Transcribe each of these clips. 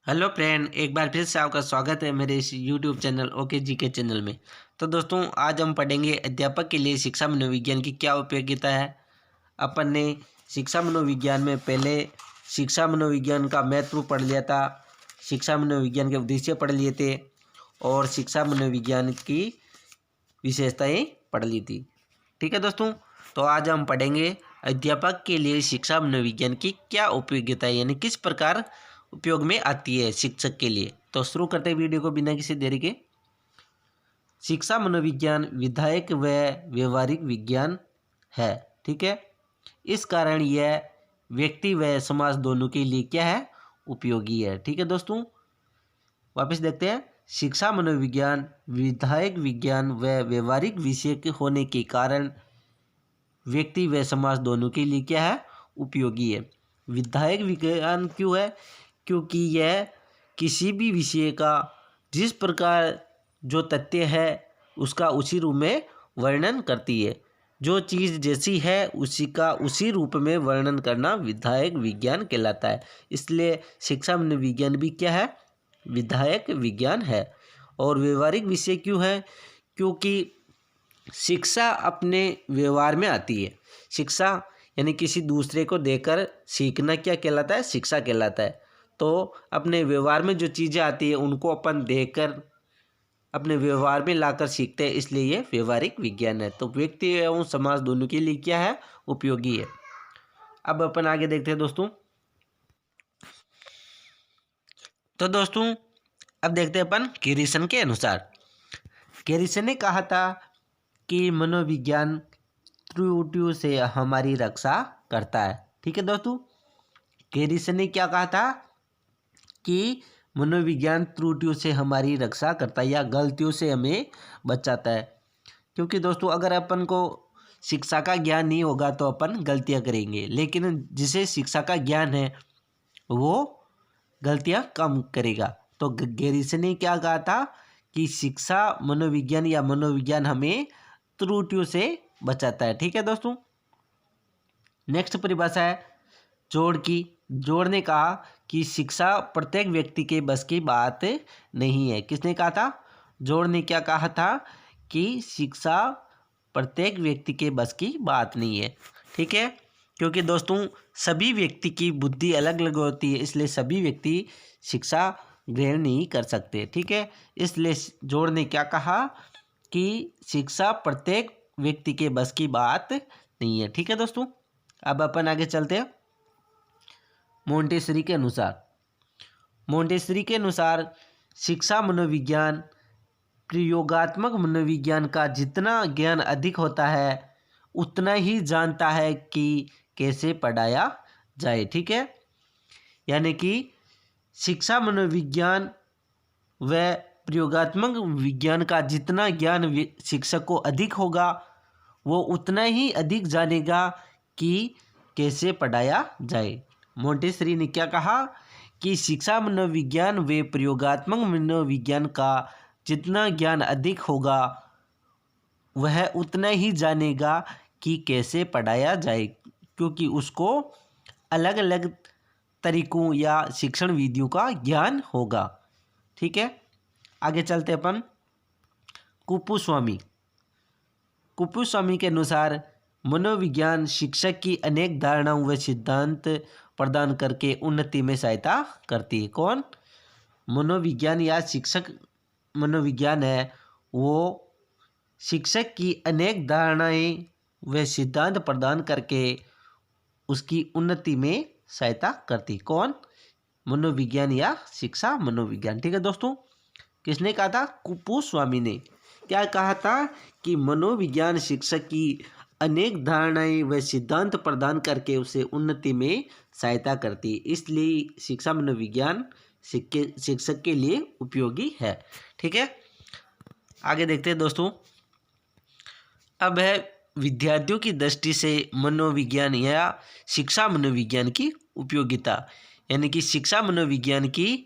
Hello friend, एक बार फिर से आपका स्वागत है मेरे इस यूट्यूब चैनल ओके जी के चैनल में। तो दोस्तों, आज हम पढ़ेंगे अध्यापक के लिए शिक्षा मनोविज्ञान की क्या उपयोगिता है। अपन ने शिक्षा मनोविज्ञान में पहले शिक्षा मनोविज्ञान का महत्व पढ़ लिया था, शिक्षा मनोविज्ञान के उद्देश्य पढ़ लिए थे और शिक्षा मनोविज्ञान की विशेषताएं पढ़ ली थी। ठीक है दोस्तों, तो आज हम पढ़ेंगे अध्यापक के लिए शिक्षा मनोविज्ञान की क्या उपयोगिता है, यानी किस प्रकार उपयोग में आती है शिक्षक के लिए। तो शुरू करते हैं वीडियो को बिना किसी देरी के। शिक्षा मनोविज्ञान विधायक व व्यवहारिक विज्ञान है। ठीक है, इस कारण यह व्यक्ति व समाज दोनों के लिए क्या है, उपयोगी है। ठीक है दोस्तों, वापस देखते हैं। शिक्षा मनोविज्ञान विधायक विज्ञान व व्यवहारिक विषय के होने के कारण व्यक्ति व समाज दोनों के लिए क्या है, उपयोगी है। विधायक विज्ञान क्यों है? क्योंकि यह किसी भी विषय का जिस प्रकार जो तथ्य है उसका उसी रूप में वर्णन करती है। जो चीज़ जैसी है उसी का उसी रूप में वर्णन करना विधायक विज्ञान कहलाता है। इसलिए शिक्षा मनोविज्ञान भी क्या है, विधायक विज्ञान है। और व्यवहारिक विषय क्यों है? क्योंकि शिक्षा अपने व्यवहार में आती है। शिक्षा यानी किसी दूसरे को देखकर सीखना क्या कहलाता है, शिक्षा कहलाता है। तो अपने व्यवहार में जो चीज़ें आती है उनको अपन देखकर अपने व्यवहार में लाकर सीखते हैं, इसलिए ये व्यवहारिक विज्ञान है। तो व्यक्ति एवं समाज दोनों के लिए क्या है, उपयोगी है। अब अपन आगे देखते हैं दोस्तों। तो दोस्तों, अब देखते हैं अपन गैरिसन के अनुसार। गैरिसन ने कहा था कि मनोविज्ञान त्रुटियों से हमारी रक्षा करता है। ठीक है दोस्तों, गैरिसन ने क्या कहा था कि मनोविज्ञान त्रुटियों से हमारी रक्षा करता है या गलतियों से हमें बचाता है। क्योंकि दोस्तों, अगर अपन को शिक्षा का ज्ञान नहीं होगा तो अपन गलतियां करेंगे, लेकिन जिसे शिक्षा का ज्ञान है वो गलतियां कम करेगा। तो गैरिसन ने क्या कहा था कि शिक्षा मनोविज्ञान या मनोविज्ञान हमें त्रुटियों से बचाता है। ठीक है दोस्तों, नेक्स्ट परिभाषा है जोड़ की। जोड़ ने कहा कि शिक्षा प्रत्येक व्यक्ति के बस की बात नहीं है। किसने कहा था? जोड़ ने क्या कहा था कि शिक्षा प्रत्येक व्यक्ति के बस की बात नहीं है। ठीक है, क्योंकि दोस्तों सभी व्यक्ति की बुद्धि अलग अलग होती है, इसलिए सभी व्यक्ति शिक्षा ग्रहण नहीं कर सकते। ठीक है, इसलिए जोड़ ने क्या कहा कि शिक्षा प्रत्येक व्यक्ति के बस की बात नहीं है। ठीक है दोस्तों, अब अपन आगे चलते हैं। मोंटेसरी के अनुसार, मोंटेसरी के अनुसार शिक्षा मनोविज्ञान प्रयोगात्मक मनोविज्ञान का जितना ज्ञान अधिक होता है उतना ही जानता है कि कैसे पढ़ाया जाए। ठीक है, यानी कि शिक्षा मनोविज्ञान व प्रयोगात्मक विज्ञान का जितना ज्ञान शिक्षक को अधिक होगा वो उतना ही अधिक जानेगा कि कैसे पढ़ाया जाए। मोंटेसरी ने क्या कहा कि शिक्षा मनोविज्ञान व प्रयोगात्मक मनोविज्ञान का जितना ज्ञान अधिक होगा वह उतना ही जानेगा कि कैसे पढ़ाया जाए, क्योंकि उसको अलग अलग तरीकों या शिक्षण विधियों का ज्ञान होगा। ठीक है, आगे चलते अपन। कुपुस्वामी, कुपुस्वामी के अनुसार मनोविज्ञान शिक्षक की अनेक धारणाओं व सिद्धांत प्रदान करके उन्नति में सहायता करती है। कौन? मनोविज्ञान या शिक्षक मनोविज्ञान है वो शिक्षक की अनेक धारणाएं व सिद्धांत प्रदान करके उसकी उन्नति में सहायता करती। कौन? मनोविज्ञान या शिक्षा मनोविज्ञान। ठीक है दोस्तों, किसने कहा था? कुपुस्वामी ने। क्या कहा था कि मनोविज्ञान शिक्षक की अनेक धारणाएं व सिद्धांत प्रदान करके उसे उन्नति में सहायता करती, इसलिए शिक्षा मनोविज्ञान शिक्षक के लिए उपयोगी है। ठीक है, आगे देखते हैं दोस्तों। अब है विद्यार्थियों की दृष्टि से मनोविज्ञान या शिक्षा मनोविज्ञान की उपयोगिता, यानी कि शिक्षा मनोविज्ञान की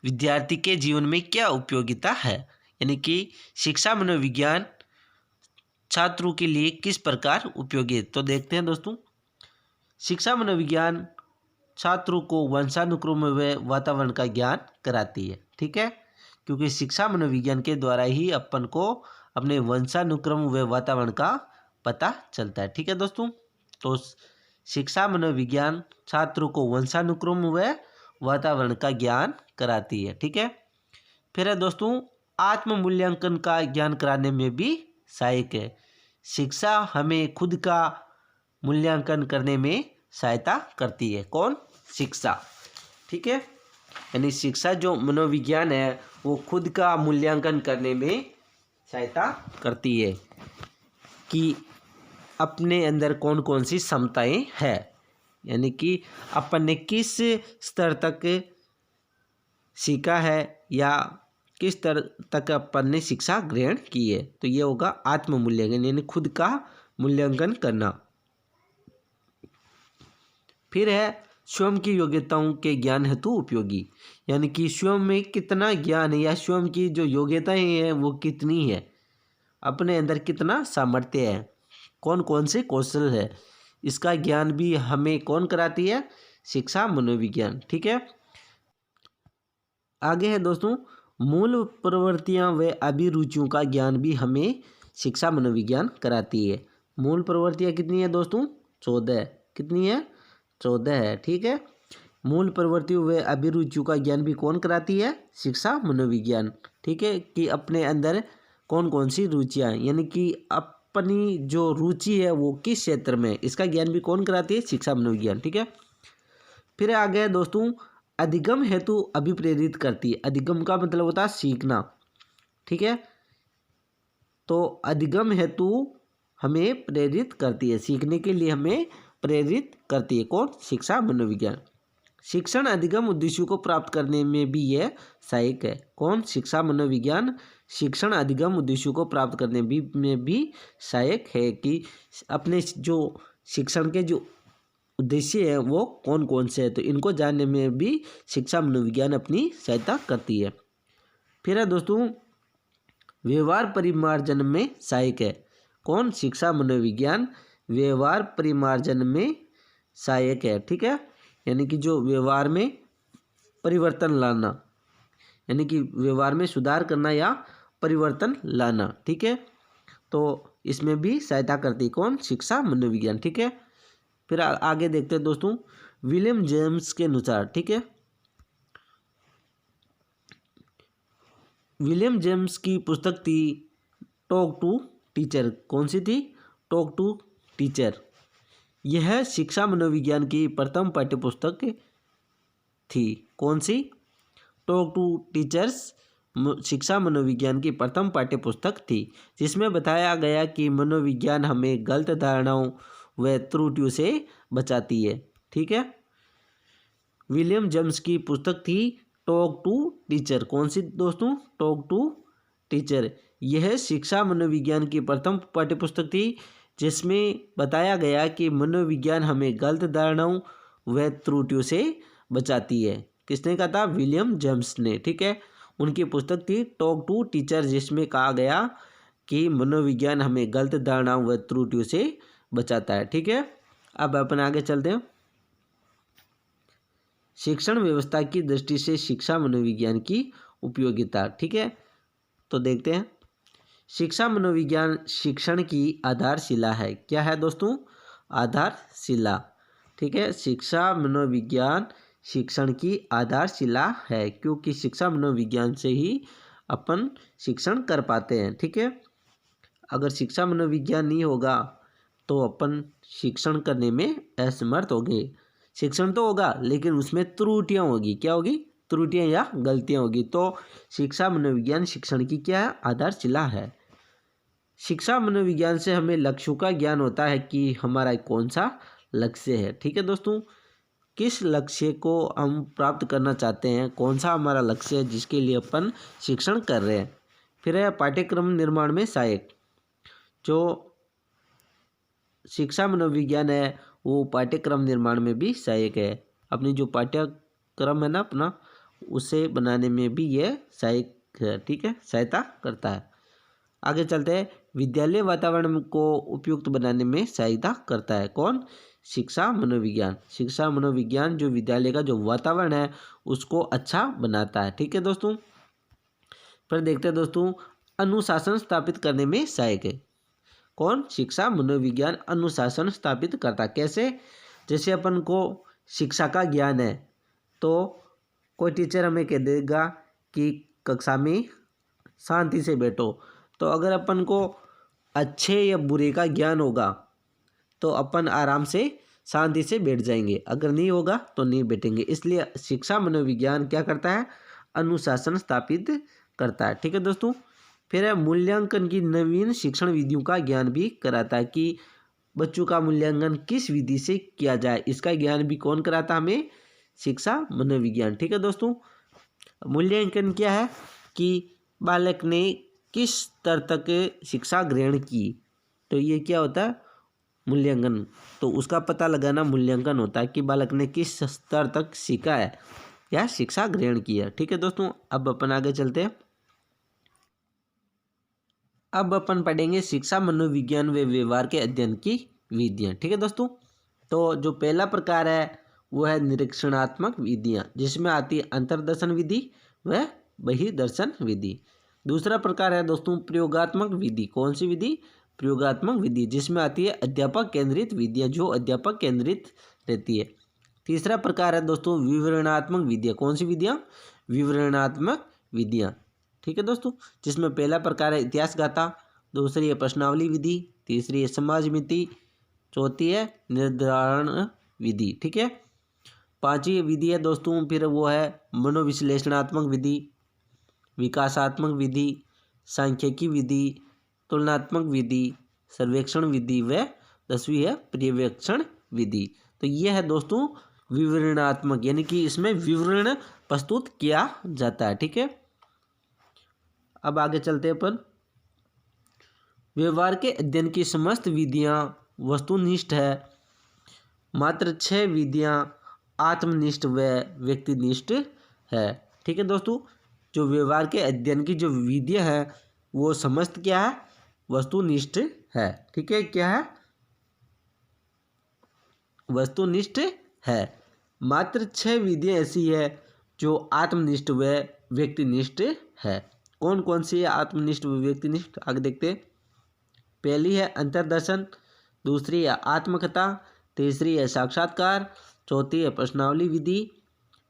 विद्यार्थी के जीवन में क्या उपयोगिता है, यानी कि शिक्षा मनोविज्ञान छात्रों के लिए किस प्रकार उपयोगी है। तो देखते हैं दोस्तों। शिक्षा मनोविज्ञान छात्रों को वंशानुक्रम व वातावरण का ज्ञान कराती है। ठीक है, क्योंकि शिक्षा मनोविज्ञान के द्वारा ही अपन को अपने वंशानुक्रम व वातावरण का पता चलता है। ठीक है दोस्तों, तो शिक्षा मनोविज्ञान छात्रों को वंशानुक्रम व वातावरण का ज्ञान कराती है। ठीक है, फिर है दोस्तों आत्म मूल्यांकन का ज्ञान कराने में भी सहायक है। शिक्षा हमें खुद का मूल्यांकन करने में सहायता करती है। कौन? शिक्षा। ठीक है, यानी शिक्षा जो मनोविज्ञान है वो खुद का मूल्यांकन करने में सहायता करती है कि अपने अंदर कौन कौन सी क्षमताएं हैं, यानी कि अपन ने किस स्तर तक सीखा है या किस स्तर तक अपन ने शिक्षा ग्रहण की है। तो ये होगा आत्म मूल्यांकन, यानी खुद का मूल्यांकन करना। फिर है स्वयं की योग्यताओं के ज्ञान हेतु उपयोगी, यानी कि स्वयं में कितना ज्ञान है या स्वयं की जो योग्यताएं हैं वो कितनी है, अपने अंदर कितना सामर्थ्य है, कौन कौन से कौशल है, इसका ज्ञान भी हमें कौन कराती है? शिक्षा मनोविज्ञान। ठीक है, आगे है दोस्तों मूल प्रवृत्तियां व अभिरुचियों का ज्ञान भी हमें शिक्षा मनोविज्ञान कराती है। मूल प्रवृत्तियां कितनी है दोस्तों? 14। कितनी है? 14 है। ठीक है, मूल प्रवृत्तियों व अभिरुचियों का ज्ञान भी कौन कराती है? शिक्षा मनोविज्ञान। ठीक है, कि अपने अंदर कौन कौन सी रुचियाँ हैं, यानी कि अपनी जो रुचि है वो किस क्षेत्र में, इसका ज्ञान भी कौन कराती है? शिक्षा मनोविज्ञान। ठीक है, फिर आगे है दोस्तों अधिगम हेतु अभिप्रेरित करती है। अधिगम का मतलब होता है सीखना। ठीक है, तो अधिगम हेतु हमें प्रेरित करती है, सीखने के लिए हमें प्रेरित करती है। कौन? शिक्षा मनोविज्ञान। शिक्षण अधिगम उद्देश्यों को प्राप्त करने में भी यह सहायक है। कौन? शिक्षा मनोविज्ञान शिक्षण अधिगम उद्देश्यों को प्राप्त करने में भी सहायक है कि अपने जो शिक्षण के जो उद्देश्य है वो कौन कौन से हैं, तो इनको जानने में भी शिक्षा मनोविज्ञान अपनी सहायता करती है। फिर है दोस्तों व्यवहार परिमार्जन में सहायक है। कौन? शिक्षा मनोविज्ञान व्यवहार परिमार्जन में सहायक है। ठीक है, यानी कि जो व्यवहार में परिवर्तन लाना, यानी कि व्यवहार में सुधार करना या परिवर्तन लाना। ठीक है, तो इसमें भी सहायता करती है। कौन? शिक्षा मनोविज्ञान। ठीक है, फिर आगे देखते हैं दोस्तों विलियम जेम्स के अनुसार। ठीक है, विलियम जेम्स की पुस्तक थी टॉक टू टीचर। कौन सी थी? Talk to teacher. यह शिक्षा मनोविज्ञान की प्रथम पाठ्यपुस्तक थी। कौन सी? टॉक टू टीचर्स शिक्षा मनोविज्ञान की प्रथम पाठ्यपुस्तक थी, जिसमें बताया गया कि मनोविज्ञान हमें गलत धारणाओं व त्रुटियों से बचाती है। ठीक है, विलियम जेम्स की पुस्तक थी टॉक टू टीचर। कौन सी दोस्तों? Talk to teacher. यह शिक्षा मनोविज्ञान की प्रथम पाठ्यपुस्तक थी, जिसमें बताया गया कि मनोविज्ञान हमें गलत धारणाओं व त्रुटियों से बचाती है। किसने कहा था? विलियम जेम्स ने। ठीक है, उनकी पुस्तक थी टॉक टू टीचर, जिसमें कहा गया कि मनोविज्ञान हमें गलत धारणाओं व त्रुटियों से बचाता है। ठीक है, अब अपन आगे चलते हैं शिक्षण व्यवस्था की दृष्टि से शिक्षा मनोविज्ञान की उपयोगिता। ठीक है, तो देखते हैं शिक्षा मनोविज्ञान शिक्षण की आधारशिला है। क्या है दोस्तों? आधारशिला। ठीक है, शिक्षा मनोविज्ञान शिक्षण की आधारशिला है, क्योंकि शिक्षा मनोविज्ञान से ही अपन शिक्षण कर पाते हैं। ठीक है, अगर शिक्षा मनोविज्ञान नहीं होगा तो अपन शिक्षण करने में असमर्थ होंगे। शिक्षण तो होगा लेकिन उसमें त्रुटियां होगी। क्या होगी? त्रुटियां या गलतियां होगी। तो शिक्षा मनोविज्ञान शिक्षण की क्या है? आधारशिला है। शिक्षा मनोविज्ञान से हमें लक्ष्यों का ज्ञान होता है कि हमारा कौन सा लक्ष्य है। ठीक है दोस्तों, किस लक्ष्य को हम प्राप्त करना चाहते हैं, कौन सा हमारा लक्ष्य है जिसके लिए अपन शिक्षण कर रहे हैं। फिर है पाठ्यक्रम निर्माण में सहायक। जो शिक्षा मनोविज्ञान है वो पाठ्यक्रम निर्माण में भी सहायक है। अपनी जो पाठ्यक्रम है ना अपना, उसे बनाने में भी यह सहायक है। ठीक है, सहायता करता है। आगे चलते हैं विद्यालय वातावरण को उपयुक्त बनाने में सहायता करता है। कौन? शिक्षा मनोविज्ञान। शिक्षा मनोविज्ञान जो विद्यालय का जो वातावरण है उसको अच्छा बनाता है। ठीक है दोस्तों, फिर देखते हैं दोस्तों, अनुशासन स्थापित करने में सहायक है। कौन? शिक्षा मनोविज्ञान अनुशासन स्थापित करता। कैसे? जैसे अपन को शिक्षा का ज्ञान है तो कोई टीचर हमें कह देगा कि कक्षा में शांति से बैठो, तो अगर अपन को अच्छे या बुरे का ज्ञान होगा तो अपन आराम से शांति से बैठ जाएंगे, अगर नहीं होगा तो नहीं बैठेंगे। इसलिए शिक्षा मनोविज्ञान क्या करता है? अनुशासन स्थापित करता है। ठीक है दोस्तों, फिर है मूल्यांकन की नवीन शिक्षण विधियों का ज्ञान भी कराता है कि बच्चों का मूल्यांकन किस विधि से किया जाए, इसका ज्ञान भी कौन कराता? हमें शिक्षा मनोविज्ञान। ठीक है दोस्तों, मूल्यांकन क्या है कि बालक ने किस स्तर तक शिक्षा ग्रहण की, तो ये क्या होता है? मूल्यांकन। तो उसका पता लगाना मूल्यांकन होता है कि बालक ने किस स्तर तक सीखा है या शिक्षा ग्रहण की है। ठीक है दोस्तों, अब अपन आगे चलते हैं। अब अपन पढ़ेंगे शिक्षा मनोविज्ञान व व्यवहार के अध्ययन की विधियाँ। ठीक है दोस्तों, तो जो पहला प्रकार है वो है निरीक्षणात्मक विधियाँ, जिसमें आती है अंतर्दर्शन विधि व बहिर्दर्शन विधि। दूसरा प्रकार है दोस्तों प्रयोगात्मक विधि। कौन सी विधि? प्रयोगात्मक विधि, जिसमें आती है अध्यापक केंद्रित विधियाँ, जो अध्यापक केंद्रित रहती है। तीसरा प्रकार है दोस्तों विवरणात्मक विधियाँ। कौन सी विधियाँ? विवरणात्मक विधियाँ। ठीक है दोस्तों, जिसमें पहला प्रकार है इतिहास गाथा, दूसरी है प्रश्नावली विधि, तीसरी है समाज मिति, चौथी है निर्धारण विधि। ठीक है, पांचवी विधि है दोस्तों फिर वो है मनोविश्लेषणात्मक विधि, विकासात्मक विधि, सांख्यिकी विधि, तुलनात्मक विधि, सर्वेक्षण विधि व 10वीं है पर्यवेक्षण विधि। तो ये है दोस्तों विवरणात्मक, यानी कि इसमें विवरण प्रस्तुत किया जाता है। ठीक है, अब आगे चलते हैं अपन। व्यवहार के अध्ययन की समस्त विधियाँ वस्तुनिष्ठ है, मात्र 6 विधियाँ आत्मनिष्ठ व व्यक्तिनिष्ठ है। ठीक है दोस्तों, जो व्यवहार के अध्ययन की जो विधियाँ है वो समस्त क्या है? वस्तुनिष्ठ है। ठीक है, क्या है? वस्तुनिष्ठ है। मात्र 6 विधियाँ ऐसी है जो आत्मनिष्ठ व व्यक्तिनिष्ठ है। कौन कौन सी है आत्मनिष्ठ व व्यक्तिनिष्ठ? आगे देखते हैं। पहली है अंतर्दर्शन, दूसरी है आत्मकथा, तीसरी है साक्षात्कार, चौथी है प्रश्नावली विधि,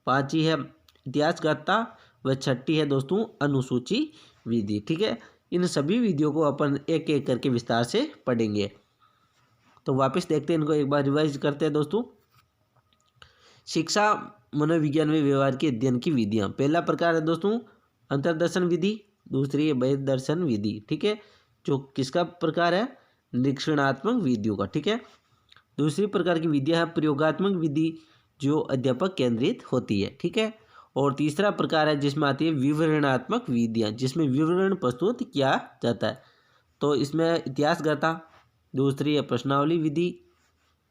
पांचवी है इतिहासगाथा व छठी है दोस्तों अनुसूची विधि। ठीक है, इन सभी विधियों को अपन एक एक करके विस्तार से पढ़ेंगे। तो वापस देखते हैं, इनको एक बार रिवाइज करते हैं दोस्तों। शिक्षा मनोविज्ञान में व्यवहार के अध्ययन की विधियाँ। पहला प्रकार है दोस्तों अंतर्दर्शन विधि, दूसरी है बहिर्दर्शन विधि। ठीक है, जो किसका प्रकार है? निरीक्षणात्मक विधियों का। ठीक है, दूसरी प्रकार की विधियाँ है प्रयोगात्मक विधि, जो अध्यापक केंद्रित होती है। ठीक है, और तीसरा प्रकार है जिसमें आती है विवरणात्मक विधियाँ, जिसमें विवरण प्रस्तुत किया जाता है। तो इसमें इतिहास गाथा, दूसरी है प्रश्नावली विधि,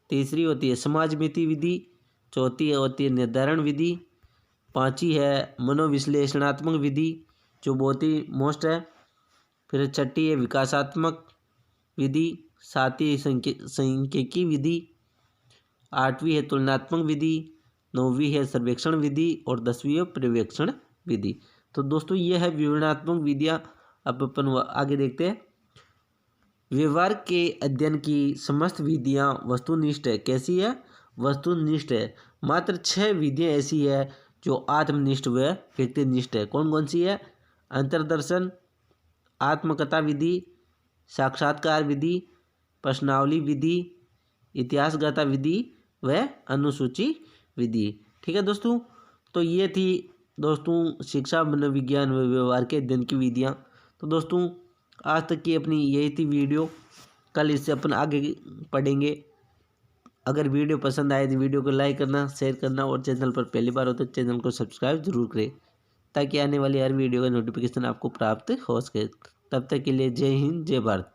तीसरी होती है समाज मिति विधि, चौथी होती है निर्धारण विधि, पांचवी है मनोविश्लेषणात्मक विधि जो बहुत ही मोस्ट है, फिर छठी है विकासात्मक विधि, सातवीं सांख्यिकी विधि, आठवीं है तुलनात्मक विधि, नौवीं है सर्वेक्षण विधि और 10वीं है पर्यवेक्षण विधि। तो दोस्तों ये है विवरणात्मक विधियाँ। अब अपन आगे देखते हैं। व्यवहार के अध्ययन की समस्त विधियाँ वस्तुनिष्ठ है। कैसी है? वस्तुनिष्ठ है। मात्र 6 विधियाँ ऐसी है जो आत्मनिष्ठ व व्यक्तिनिष्ठ है। कौन कौन सी है? अंतर्दर्शन, आत्मकथा विधि, साक्षात्कार विधि, प्रश्नावली विधि, इतिहासगाथा विधि व अनुसूची विधि। ठीक है दोस्तों, तो ये थी दोस्तों शिक्षा मनोविज्ञान व व्यवहार के अध्ययन की विधियाँ। तो दोस्तों आज तक की अपनी यही थी वीडियो, कल इससे अपन आगे पढ़ेंगे। अगर वीडियो पसंद आए तो वीडियो को लाइक करना, शेयर करना और चैनल पर पहली बार हो तो चैनल को सब्सक्राइब जरूर करें ताकि आने वाली हर वीडियो का नोटिफिकेशन आपको प्राप्त हो सके। तब तक के लिए जय हिंद, जय भारत।